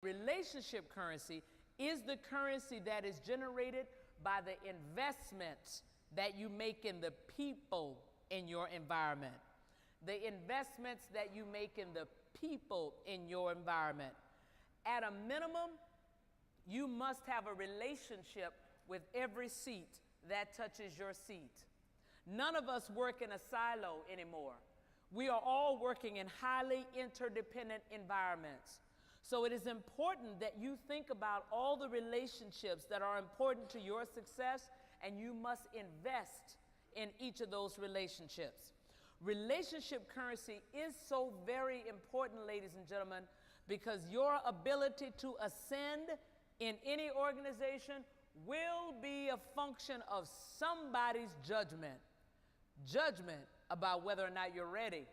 Relationship currency is the currency that is generated by the investments that you make in the people in your environment. The investments that you make in the people in your environment. At a minimum, you must have a relationship with every seat that touches your seat. None of us work in a silo anymore. We are all working in highly interdependent environments. So it is important that you think about all the relationships that are important to your success, and you must invest in each of those relationships. Relationship currency is so very important, ladies and gentlemen, because your ability to ascend in any organization will be a function of somebody's judgment. Judgment about whether or not you're ready.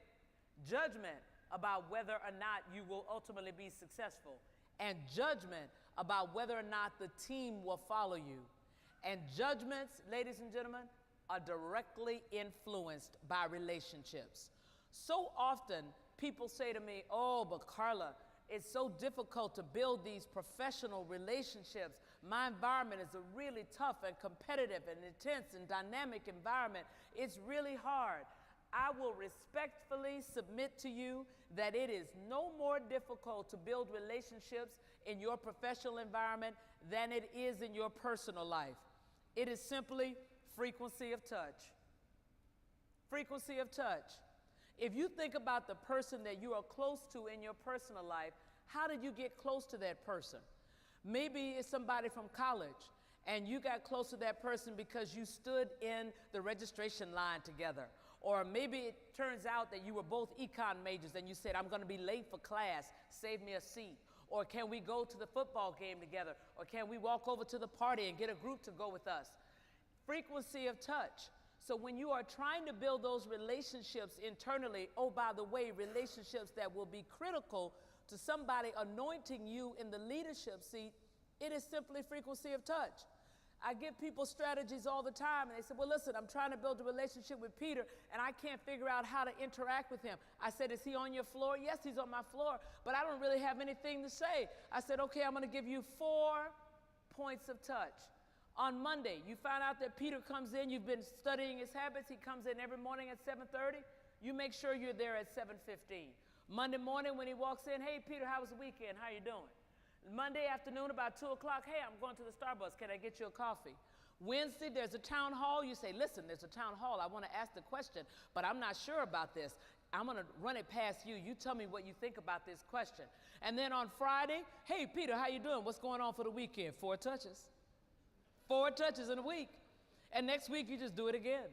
Judgment about whether or not you will ultimately be successful, and judgment about whether or not the team will follow you. And judgments, ladies and gentlemen, are directly influenced by relationships. So often people say to me, oh, but Carla, it's so difficult to build these professional relationships. My environment is a really tough and competitive and intense and dynamic environment. It's really hard. I will respectfully submit to you that it is no more difficult to build relationships in your professional environment than it is in your personal life. It is simply frequency of touch. Frequency of touch. If you think about the person that you are close to in your personal life, how did you get close to that person? Maybe it's somebody from college, and you got close to that person because you stood in the registration line together. Or maybe it turns out that you were both econ majors and you said, I'm going to be late for class, save me a seat. Or can we go to the football game together? Or can we walk over to the party and get a group to go with us? Frequency of touch. So when you are trying to build those relationships internally, oh, by the way, relationships that will be critical to somebody anointing you in the leadership seat, it is simply frequency of touch. I give people strategies all the time, and they say, well, listen, I'm trying to build a relationship with Peter, and I can't figure out how to interact with him. I said, is he on your floor? Yes, he's on my floor, but I don't really have anything to say. I said, okay, I'm going to give you 4 points of touch. On Monday, you find out that Peter comes in, you've been studying his habits, he comes in every morning at 7:30, you make sure you're there at 7:15. Monday morning when he walks in, hey, Peter, how was the weekend? How you doing? Monday afternoon about 2 o'clock, hey, I'm going to the Starbucks. Can I get you a coffee? Wednesday, there's a town hall. You say, listen, there's a town hall. I want to ask the question, but I'm not sure about this. I'm going to run it past you. You tell me what you think about this question. And then on Friday, hey, Peter, how you doing? What's going on for the weekend? 4 touches. 4 touches in a week. And next week, you just do it again.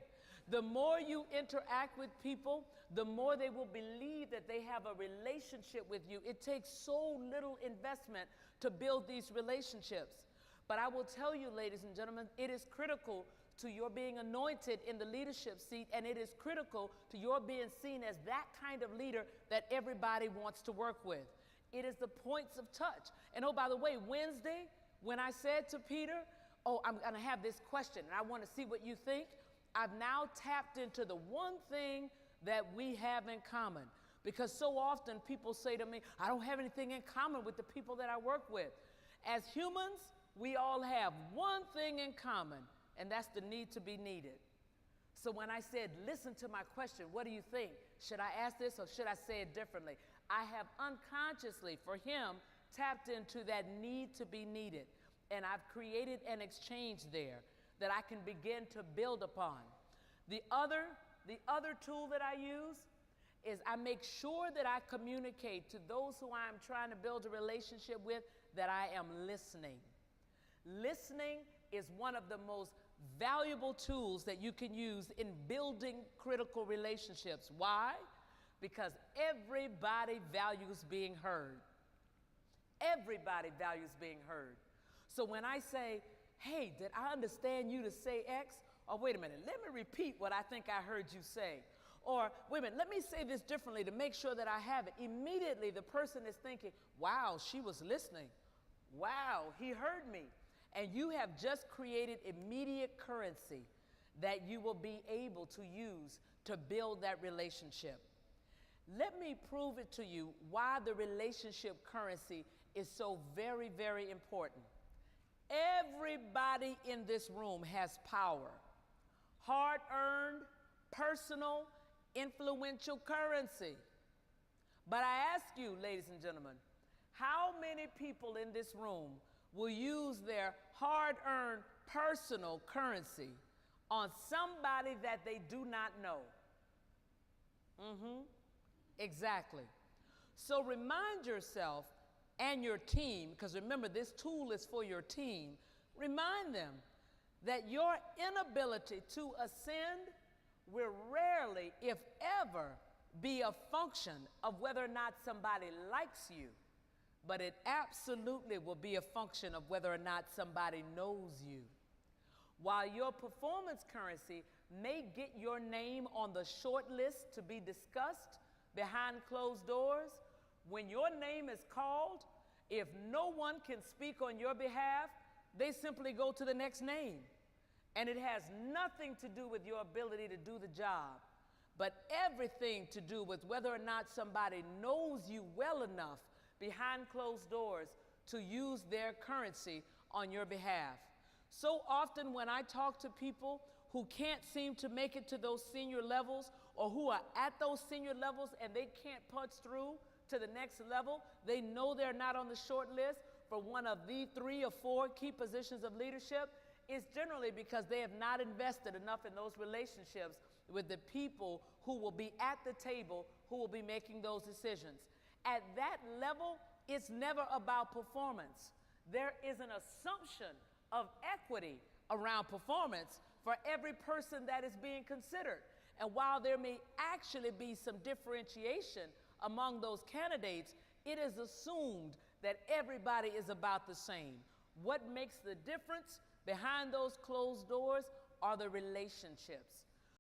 The more you interact with people, the more they will believe that they have a relationship with you. It takes so little investment to build these relationships. But I will tell you, ladies and gentlemen, it is critical to your being anointed in the leadership seat, and it is critical to your being seen as that kind of leader that everybody wants to work with. It is the points of touch. And oh, by the way, Wednesday, when I said to Peter, oh, I'm going to have this question, and I want to see what you think, I've now tapped into the one thing that we have in common. Because so often people say to me, I don't have anything in common with the people that I work with. As humans, we all have one thing in common, and that's the need to be needed. So when I said, listen to my question, what do you think? Should I ask this or should I say it differently? I have unconsciously, for him, tapped into that need to be needed. And I've created an exchange there that I can begin to build upon. The other tool that I use is I make sure that I communicate to those who I am trying to build a relationship with that I am listening. Listening is one of the most valuable tools that you can use in building critical relationships. Why? Because everybody values being heard. Everybody values being heard. So when I say, hey, did I understand you to say X? Or wait a minute, let me repeat what I think I heard you say. Or wait a minute, let me say this differently to make sure that I have it. Immediately the person is thinking, wow, she was listening. Wow, he heard me. And you have just created immediate currency that you will be able to use to build that relationship. Let me prove it to you why the relationship currency is so very, very important. Everybody in this room has power, hard-earned, personal, influential currency. But I ask you, ladies and gentlemen, how many people in this room will use their hard-earned personal currency on somebody that they do not know? Exactly. So remind yourself and your team, because remember, this tool is for your team. Remind them that your inability to ascend will rarely, if ever, be a function of whether or not somebody likes you, but it absolutely will be a function of whether or not somebody knows you. While your performance currency may get your name on the short list to be discussed behind closed doors, when your name is called, if no one can speak on your behalf, they simply go to the next name. And it has nothing to do with your ability to do the job, but everything to do with whether or not somebody knows you well enough behind closed doors to use their currency on your behalf. So often when I talk to people who can't seem to make it to those senior levels, or who are at those senior levels and they can't punch through to the next level, they know they're not on the short list for one of the 3 or 4 key positions of leadership, it's generally because they have not invested enough in those relationships with the people who will be at the table, who will be making those decisions. At that level, it's never about performance. There is an assumption of equity around performance for every person that is being considered. And while there may actually be some differentiation among those candidates, it is assumed that everybody is about the same. What makes the difference behind those closed doors are the relationships.